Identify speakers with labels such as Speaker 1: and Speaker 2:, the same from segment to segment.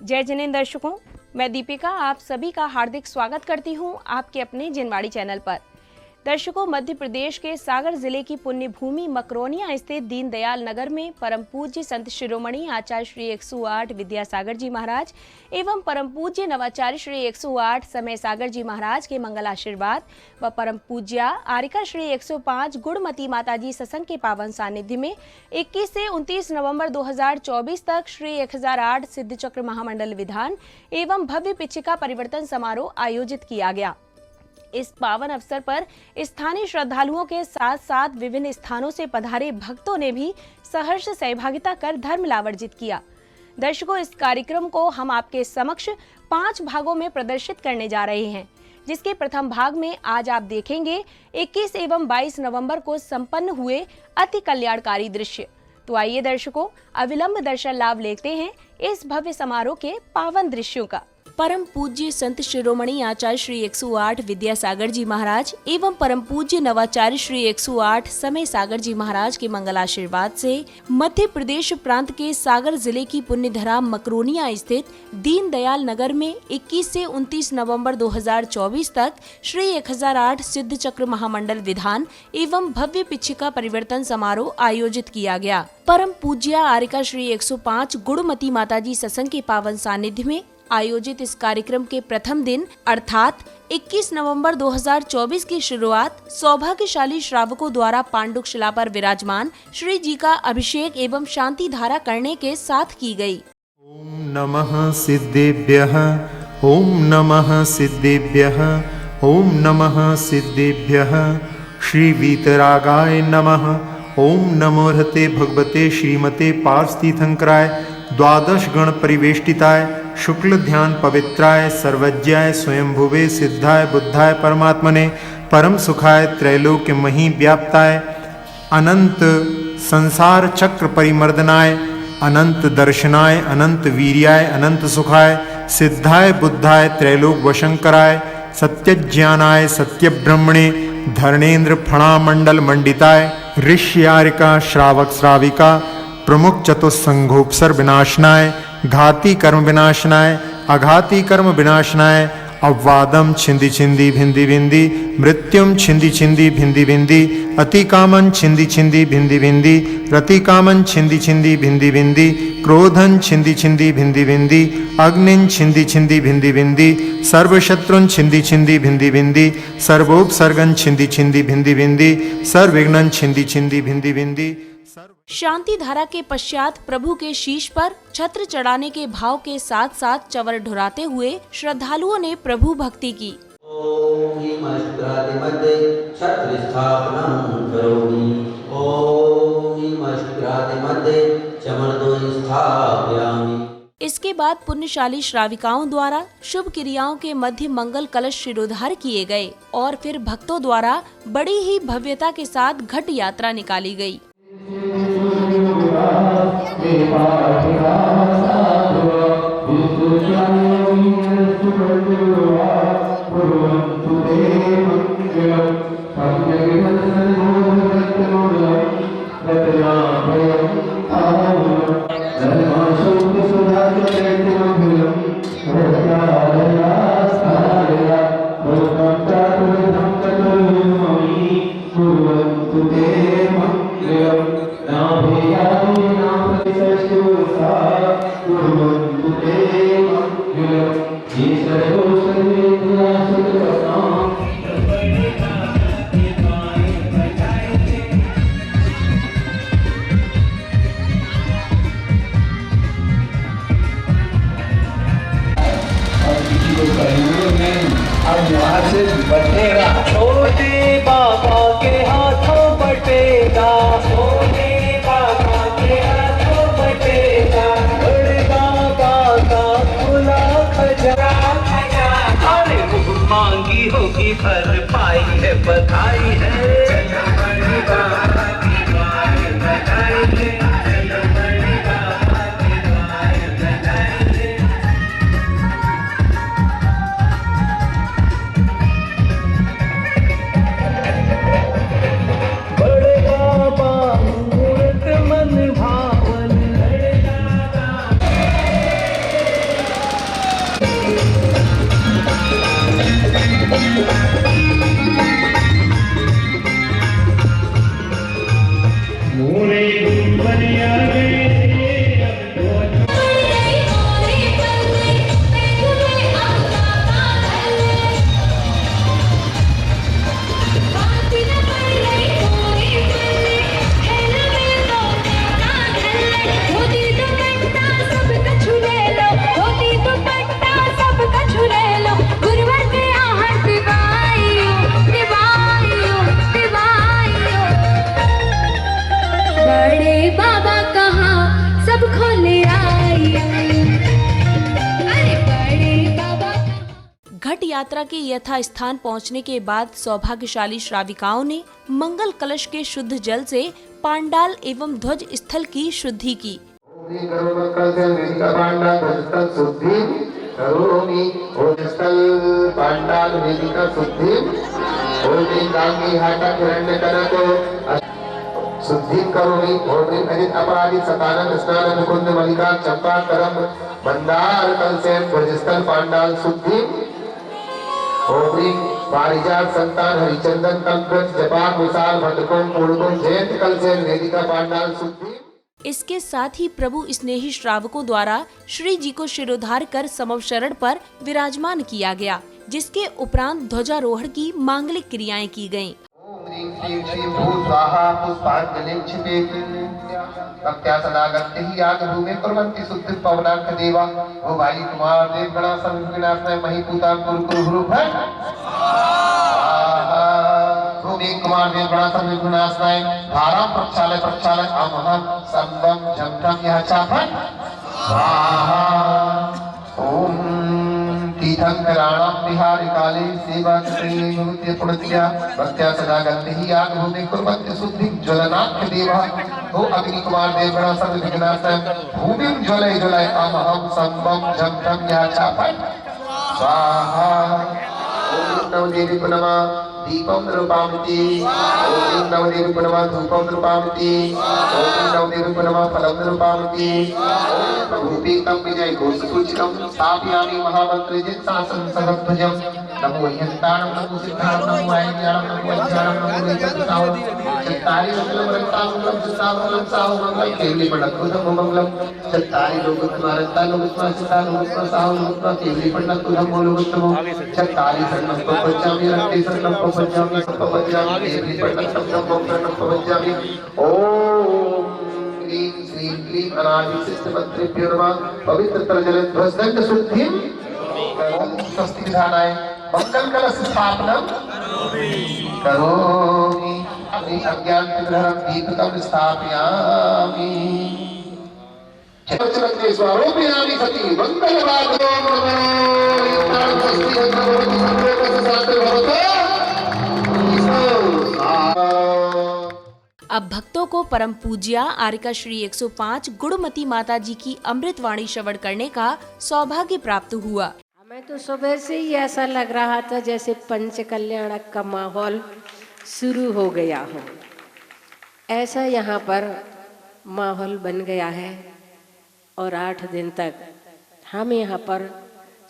Speaker 1: जय जिनेंद्र दर्शकों, मैं दीपिका आप सभी का हार्दिक स्वागत करती हूं आपके अपने जिनवाड़ी चैनल पर। दर्शकों, मध्य प्रदेश के सागर जिले की पुण्य भूमि मकरोनिया स्थित दीनदयाल नगर में परम पूज्य संत शिरोमणि आचार्य श्री 108 विद्यासागर जी महाराज एवं परम पूज्य नवाचार्य श्री 108 समय सागर जी महाराज के मंगल आशीर्वाद व परम पूज्या आरिका श्री 105 गुणमती माताजी सत्संग के पावन सानिध्य में 21 से 29 नवंबर 2024 तक श्री 1008 सिद्ध चक्र महामंडल विधान एवं भव्य पिछिका परिवर्तन समारोह आयोजित किया गया। इस पावन अवसर पर स्थानीय श्रद्धालुओं के साथ साथ विभिन्न स्थानों से पधारे भक्तों ने भी सहर्ष सहभागिता कर धर्म लाभ अर्जित किया। दर्शकों, इस कार्यक्रम को हम आपके समक्ष 5 भागों में प्रदर्शित करने जा रहे हैं, जिसके प्रथम भाग में आज आप देखेंगे 21 एवं 22 नवंबर को संपन्न हुए अति कल्याणकारी दृश्य। तो आइए दर्शकों, अविलंब दर्शन लाभ लेते हैं इस भव्य समारोह के पावन दृश्यों का। परम पूज्य संत शिरोमणि आचार्य श्री 108 विद्यासागर जी महाराज एवं परम पूज्य नवाचार्य श्री 108 समय सागर जी महाराज के मंगल आशीर्वाद से मध्य प्रदेश प्रांत के सागर जिले की पुण्यधरा मकरोनिया स्थित दीनदयाल नगर में 21 से 29 नवंबर 2024 तक श्री 1008 सिद्ध चक्र महामंडल विधान एवं भव्य पिछिका परिवर्तन समारोह आयोजित किया गया। परम पूज्या आरिका श्री 105 गुणमती माताजी सत्संग के पावन सानिध्य में आयोजित इस कार्यक्रम के प्रथम दिन अर्थात 21 नवंबर 2024 की शुरुआत सौभाग्यशाली श्रावकों द्वारा पांडुक शिला पर विराजमान श्री जी का अभिषेक एवं शांति धारा करने के साथ की गई।
Speaker 2: ओम नमः सिद्धेभ्यः, ओम नमः सिद्धेभ्यः, ओम नमः सिद्धेभ्यः। श्री वीतरागाय नमः। ओम नमो हते भगवते श्रीमते पार्षतीर्थंकराय द्वादश गण परिवेष्टिताय शुक्ल ध्यान पवित्राय सर्वज्ञाय स्वयंभुवे सिद्धाय बुद्धाय परमात्मने परम सुखाय त्रैलोक्य मही व्याप्ताय अनंत संसार चक्र परिमर्दनाय अनंत दर्शनाय अनंत वीर्याय अनंत सुखाय सिद्धाय बुद्धाय त्रैलोक वशंकराय सत्यज्ञानाय सत्यब्रह्मणे धर्णेन्द्र फणामंडल मंडिताय ऋष्यारिका श्रावक श्राविका प्रमुख चतुस्संघोपसर विनाशनाय घाती कर्म विनाशनाय अघाती कर्म विनाशनाय अववादम छिंदी छिंदी भिंदी भिंदी मृत्युम छिंदी छिंदी भिंदी भिंदी अतिकामन छिंदी छिंदी भिंदी भिंदी रतिकामन छिंदी छिंदी भिंदी भिंदी क्रोधन छिंदी छिंदी भिंदी भिंदी अग्निन छिंदी छिंदी भिंदी भिंदी सर्वशत्रुन छिंदी छिंदी भिंदी भिंदी सर्वोपसर्गन छिंदी छिंदी भिंदी भिंदी सर्वविघ्नन छिंदी छिंदी भिंदी भिंदी।
Speaker 1: शांति धारा के पश्चात प्रभु के शीश पर छत्र चढ़ाने के भाव के साथ साथ चवर ढुराते हुए श्रद्धालुओं ने प्रभु भक्ति की। इसके बाद पुण्यशाली श्राविकाओं द्वारा शुभ क्रियाओं के मध्य मंगल कलश शिरोधार किए गए और फिर भक्तों द्वारा बड़ी ही भव्यता के साथ घट यात्रा निकाली गई।
Speaker 3: छोटे बाबा के हाथों बटेगा, छोटे बाबा के हाथों बटेगा, बड़े बाबा का खुला खजाना, अरे मुँह मांगी होगी भर पाई है बधाई है। बड़े बाबा की द्वार बधाई है, बड़े बाबा की द्वार बधाई है।
Speaker 1: यात्रा के यथा स्थान पहुंचने के बाद सौभाग्यशाली श्राविकाओं ने मंगल कलश के शुद्ध जल से पांडाल एवं ध्वज स्थल की शुद्धि की।
Speaker 4: शुद्धि करोमि ओम अजित अपराधी सतानंद स्नान मुकुंद मलिका चंपा करम मंदार कलसेन ध्वजस्थल पांडाल शुद्धि ओम पारिजात संतान हरिचंदन कल्पवृक्ष जपान विशाल भद्रकोम पूर्णकोम जयंत कलसेन वेदिका पांडाल शुद्धि।
Speaker 1: इसके साथ ही प्रभु स्नेही श्रावकों द्वारा श्री जी को शिरोधार कर समवशरण पर विराजमान किया गया, जिसके उपरांत ध्वजारोहण की मांगलिक क्रियाएं की गयीं।
Speaker 4: ह्रीं श्रीं श्रीं भू स्वाहा पुष्पांजलिं क्षिपेत् भक्त्या सदा गतिः यागभूमे कुर्वन्ति शुद्धिं पवनार्थ देवा। ओ भाई कुमार देव गणा संविनाशनाय महीपूता कुरुकुरुभ्रं भूमि कुमार देव गणा संविनाशनाय धारां प्रक्षालय प्रक्षालय अमहं संदं झंझं यः चापन् स्वाहा। ओम तीर्थंकराणां विहारि काले सेवा कृते पुण्यया भक्त्या सदा गतिः यागभूमे कुर्वन्ति शुद्धिं ज्वलनाख्य देवः। ओ अग्नि कुमार देव गणा संविनाशनाय भूमिं ज्वलय ज्वलय अमहं संदं झंझं यः चापन् स्वाहा। ओम नवदेवी नमः दीपं नृपामिति ओम नवदेवी नमः धूपं नृपामिति ओम नवदेवी नमः फलं नृपामिति ओम रूपीकं विजय घोषसूचिकं स्थापयामि महामन्त्रे जित्सासनं सहस्रभुजं। नमो ह्यन्ताणं नमो सिद्धाणं नमो ऐज्ञानं नमो अज्ञानं नमो नित्यं चत्तारि मंगलम रक्तामंगलम चित्तामंगलम साहुमंगलम केवली पंडतुधम मंगलम चत्तारि लोकद्वारता लोकस्मा चित्ता लोकस्मा साहुमंगलम केवली पंडतुधम बोलोगुत्तमो चत्तारि शरणं पवज्जामि रक्ते शरणं पवज्जामि पवज्जामि केवली पंडतुधम मंगलम पवज्जामि। ओम ह्रीं श्रीं क्लीं अनादि सिद्धमन्त्रेभ्यो नमः पवित्र जल ध्वजदंड शुद्धिं ओम स्वस्ति विधानाय मंगल कलश स्थापनम करोमि अपनी अज्ञान विग्रहं दीपकं स्थापयामि चक्रचक्रे स्वारोपयामि सति मंगलवाद्यो नमो इत्थं स्वस्ति भगवति संप्रेषित भवतो।
Speaker 1: अब भक्तों को परम पूज्या आर्यका श्री 105 गुणमती माता जी की अमृतवाणी श्रवण करने का सौभाग्य प्राप्त हुआ।
Speaker 5: हमें तो सुबह से ही ऐसा लग रहा था जैसे पंच कल्याणक का माहौल शुरू हो गया हो। ऐसा यहाँ पर माहौल बन गया है और 8 दिन तक हम यहाँ पर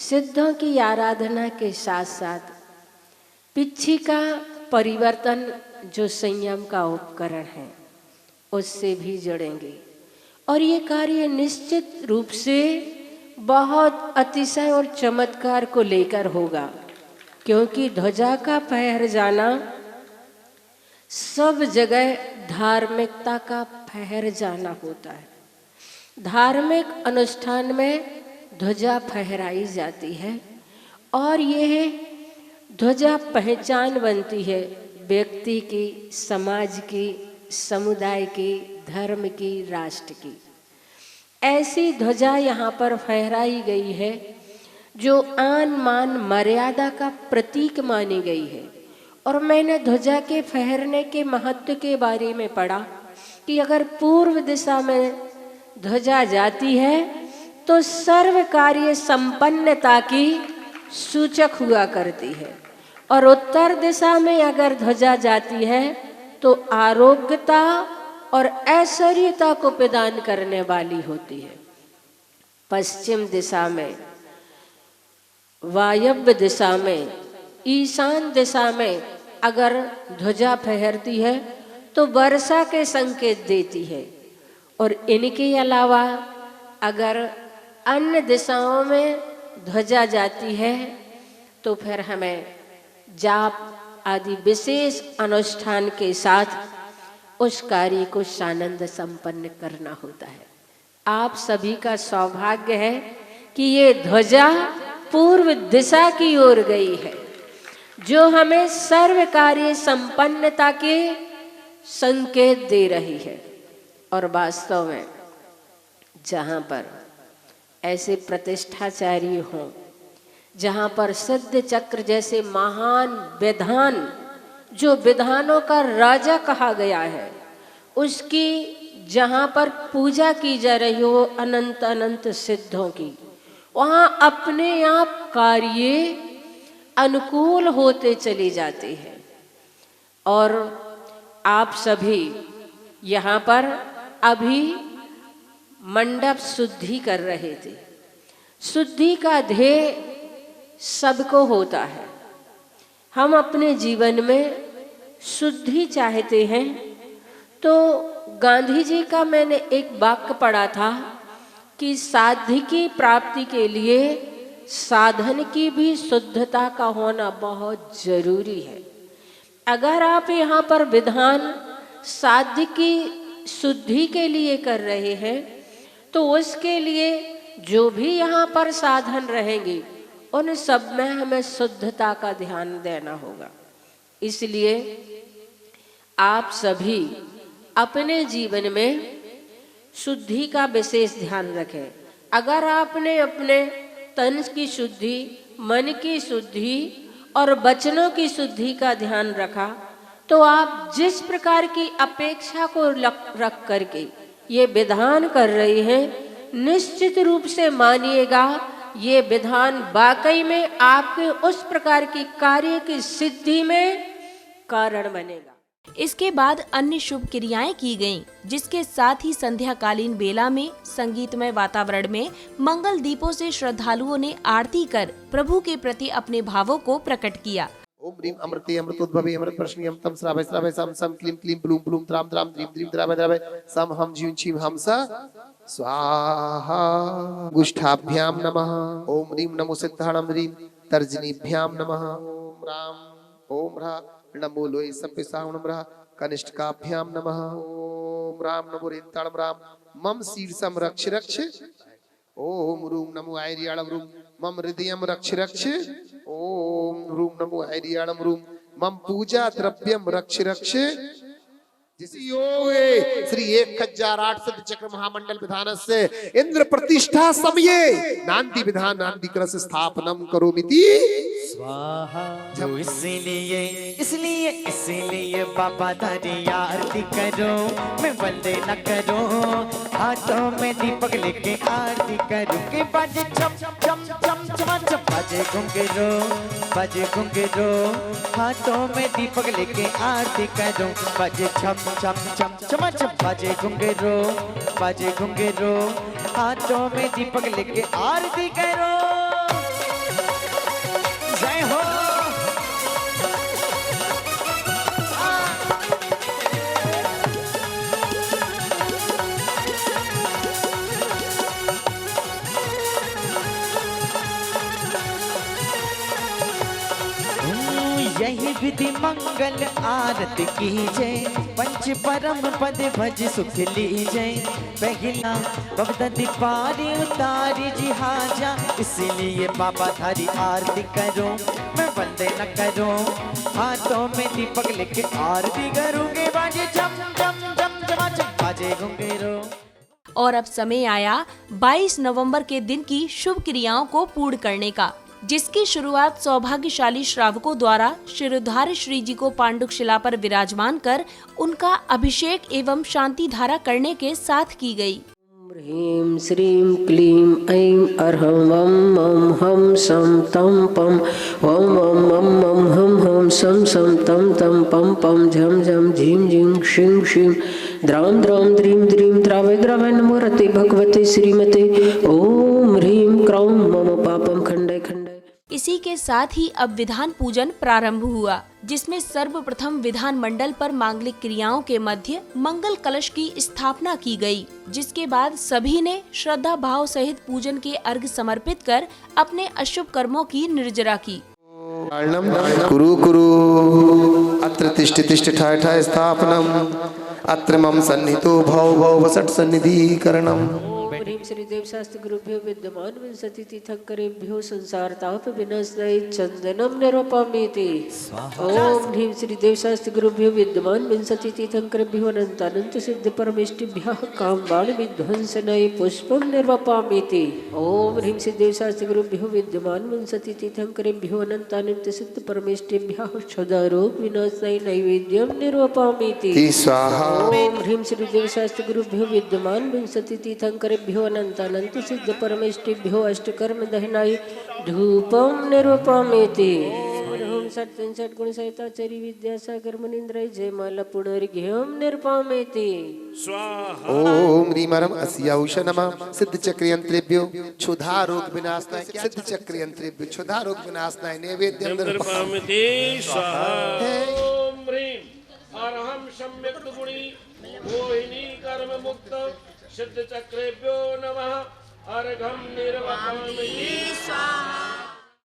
Speaker 5: सिद्धों की आराधना के साथ साथ पिच्छी का परिवर्तन जो संयम का उपकरण है उससे भी जुड़ेंगे और ये कार्य निश्चित रूप से बहुत अतिशय और चमत्कार को लेकर होगा, क्योंकि ध्वजा का फहर जाना सब जगह धार्मिकता का फहर जाना होता है। धार्मिक अनुष्ठान में ध्वजा फहराई जाती है और यह ध्वजा पहचान बनती है व्यक्ति की, समाज की, समुदाय की, धर्म की, राष्ट्र की। ऐसी ध्वजा यहाँ पर फहराई गई है जो आन मान मर्यादा का प्रतीक मानी गई है। और मैंने ध्वजा के फहरने के महत्व के बारे में पढ़ा कि अगर पूर्व दिशा में ध्वजा जाती है तो सर्व कार्य संपन्नता की सूचक हुआ करती है और उत्तर दिशा में अगर ध्वजा जाती है तो आरोग्यता और ऐश्वर्यता को प्रदान करने वाली होती है। पश्चिम दिशा में, वायव्य दिशा में, ईशान दिशा में अगर ध्वजा फहरती है तो वर्षा के संकेत देती है और इनके अलावा अगर अन्य दिशाओं में ध्वजा जाती है तो फिर हमें जाप आदि विशेष अनुष्ठान के साथ उस कार्य को सानंद संपन्न करना होता है। आप सभी का सौभाग्य है कि ये ध्वजा पूर्व दिशा की ओर गई है, जो हमें सर्व कार्य संपन्नता के संकेत दे रही है। और वास्तव में जहाँ पर ऐसे प्रतिष्ठाचारी हों जहाँ पर सिद्ध चक्र जैसे महान विधान, जो विधानों का राजा कहा गया है, उसकी जहाँ पर पूजा की जा रही हो अनंत अनंत सिद्धों की, वहाँ अपने आप कार्य अनुकूल होते चले जाते हैं। और आप सभी यहाँ पर अभी मंडप शुद्धि कर रहे थे। शुद्धि का ध्येय सबको होता है। हम अपने जीवन में शुद्धि चाहते हैं तो गांधी जी का मैंने एक वाक्य पढ़ा था कि साध्य की प्राप्ति के लिए साधन की भी शुद्धता का होना बहुत जरूरी है। अगर आप यहाँ पर विधान साध्य की शुद्धि के लिए कर रहे हैं तो उसके लिए जो भी यहाँ पर साधन रहेंगे उन सब में हमें शुद्धता का ध्यान देना होगा। इसलिए आप सभी अपने जीवन में शुद्धि का विशेष ध्यान रखें। अगर आपने अपने तन की शुद्धि, मन की शुद्धि और वचनों की शुद्धि का ध्यान रखा तो आप जिस प्रकार की अपेक्षा को रख करके ये विधान कर रहे हैं, निश्चित रूप से मानिएगा ये विधान वाकई में आपके उस प्रकार की कार्य की सिद्धि में कारण बनेगा।
Speaker 1: इसके बाद अन्य शुभ क्रियाएं की गयीं, जिसके साथ ही संध्या कालीन बेला में संगीतमय वातावरण में मंगल दीपों से श्रद्धालुओं ने आरती कर प्रभु के प्रति अपने भावों को प्रकट किया।
Speaker 4: ओम ह्रीं अमृते अमृतोद्भवे अमृत प्रश्नियम तम श्रावय श्रावय सम सम क्लीं क्लीं ब्लूं ब्लूं त्राम त्राम द्रीं द्रीं द्रावय द्रावय सम हम जीं छीं हम स स्वाहा। गुष्ठाभ्याम नमः। ओम ह्रीं नमो सिद्धाणं ह्रीं तर्जनीभ्यां नमः। ओम राम ओम ह्रा नमो लोय संपिसावणं ह्रा कनिष्ठकाभ्यां नमः। ओम राम नमो रेताणं राम मम शीर्षं रक्ष रक्ष। ओम रूम नमो ऐर्याणं रूम मम हृदयं रक्ष रक्ष। ओम रूम नमो ऐर्याणं रूम मम पूजा द्रव्यम रक्ष रक्ष। जिस योगे श्री 1008 सिद्ध चक्र महामंडल विधान से इंद्र प्रतिष्ठा समये नांदी विधान नांदी कलश स्थापनम करोमिति
Speaker 3: स्वाहा। जो इसलिए इसलिए इसलिए बाबा तारी आरती करो, मैं वंदे न करो, हाथों में दीपक लेके आरती करो के बाजे चम चम चम चम चम बाजे घुंघरू बाजे घुंघरू, हाथों में दीपक लेके आरती करो बाजे छम चम चम चम चम बाजे घुंघरू बाजे घुंघरू, हाथों में दीपक लेके आरती करो। जय हो। यही विधि मंगल आरती की जय, पंच परम पद भज सुख लीजय, पहला बबदा दीपारी उतारी जी हाजा, इसलिए बाबा थारी आरती करो, मैं वंदे न करो, हाथों में दीपक लेके आरती करूंगे बाजे झम झम झम झम बाजे घुंघरू।
Speaker 1: और अब समय आया 22 नवंबर के दिन की शुभ क्रियाओं को पूर्ण करने का, जिसकी शुरुआत सौभाग्यशाली श्रावकों द्वारा शिरोधार्य श्री जी को पांडुक शिला पर विराजमान कर उनका अभिषेक एवं शांति धारा करने के साथ की गई।
Speaker 5: ह्रीं श्रीं क्लीं ऐं अर्हं वं मं हं सं तं पं वं वं मं मं हं हं सं सं तं तं पं पं झं झं झीं झीं क्षीं क्षीं द्रां द्रां द्रीं द्रीं द्रावय द्रावय नमो रते भगवते श्रीमते। ओम ह्रीं क्रौं मम पापं खण्डय खण्डय।
Speaker 1: इसी के साथ ही अब विधान पूजन प्रारंभ हुआ, जिसमें सर्वप्रथम विधान मंडल पर मांगलिक क्रियाओं के मध्य मंगल कलश की स्थापना की गई, जिसके बाद सभी ने श्रद्धा भाव सहित पूजन के अर्घ समर्पित कर अपने अशुभ कर्मों की निर्जरा की।
Speaker 4: कुरु कुरु अत्र तिष्ठ तिष्ठ ठाय ठाय स्थापनम, अत्र मम सन्निहितो भव भव वसट सन्निधिकरणम।
Speaker 5: ह्रीं श्री देव शास्त्र गुरुभ्यो विद्यमान विंशति तीर्थंकरेभ्यो संसारताप विनाशनाय चंदनम निरूपमेति। ओम ह्रीं श्री देव शास्त्र गुरुभ्यो विद्यमान विंशति तीर्थंकरेभ्यो अनंतानंत सिद्ध परमेष्टिभ्यः कामबाण विध्वंसनाय पुष्पम निर्वपामेति। ओम ह्रीं श्री देव शास्त्र गुरुभ्यो विद्यमान विंशति तीर्थंकरेभ्यो अनंतानंत सिद्ध परमेष्टिभ्यः क्षुधारोग विनाशनाय नैवेद्यम निर्वपामेति।
Speaker 4: स्वाहा।
Speaker 5: ओम ह्रीं श्री देव शास्त्र गुरुभ्यो विद्यमान विंशति तीर्थंकरेभ्यो अनंतानंत सिद्ध परमेष्टिभ्यो अष्टकर्म दहनाय धूपम निरूपमेति। ओम षट् गुण सहिताचरी विद्यासागर मुनीन्द्राय जयमाला पुनर्घ्यम निरूपमेति।
Speaker 4: ओम रीमरम अस्याउष नमः सिद्ध चक्रयंत्रेभ्यो क्षुधा रोग विनाशनाय सिद्ध चक्रयंत्रेभ्यो क्षुधा रोग विनाशनाय नैवेद्यम
Speaker 6: निरूपमेति। स्वाहा। ओम ह्रीं अरहं सम्यक गुणी मोहिनी कर्म मुक्त सिद्ध चक्रेभ्यो नमः अर्घं निर्वपामि।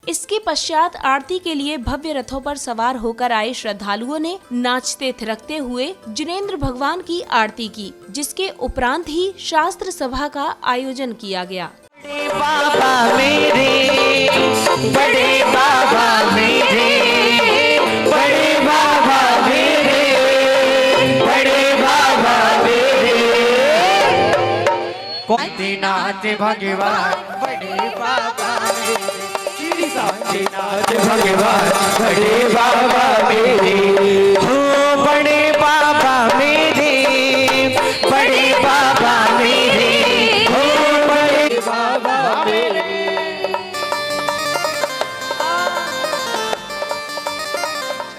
Speaker 1: इसके पश्चात आरती के लिए भव्य रथों पर सवार होकर आए श्रद्धालुओं ने नाचते थिरकते हुए जिनेंद्र भगवान की आरती की, जिसके उपरांत ही शास्त्र सभा का आयोजन किया गया।
Speaker 3: बड़े बाबा मेरे, बड़े बाबा मेरे, बड़े बाबा मेरे, बड़े बाबा मेरे। नाथ भगवान बड़े बाबा मेरे, श्री नाथ भगवान बड़े बाबा मेरे। हो बड़े बाबा मेरे, बड़े बाबा मेरे, हो बड़े बाबा मेरे।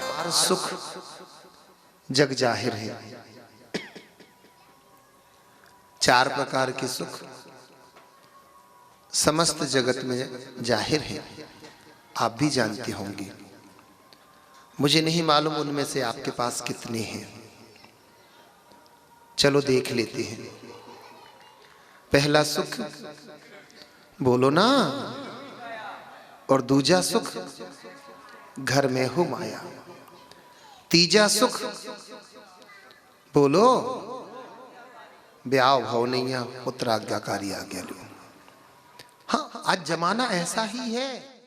Speaker 4: चार सुख जग जाहिर है, चार प्रकार के सुख समस्त जगत में जाहिर है, आप भी जानते होंगे। मुझे नहीं मालूम उनमें से आपके पास कितने हैं। चलो देख लेते हैं। पहला सुख बोलो ना, और दूजा सुख घर में हो माया। तीजा सुख बोलो ब्याह भाव नहीं, पुत्र आज्ञाकारी आ गया। हाँ, आज जमाना ऐसा ही है।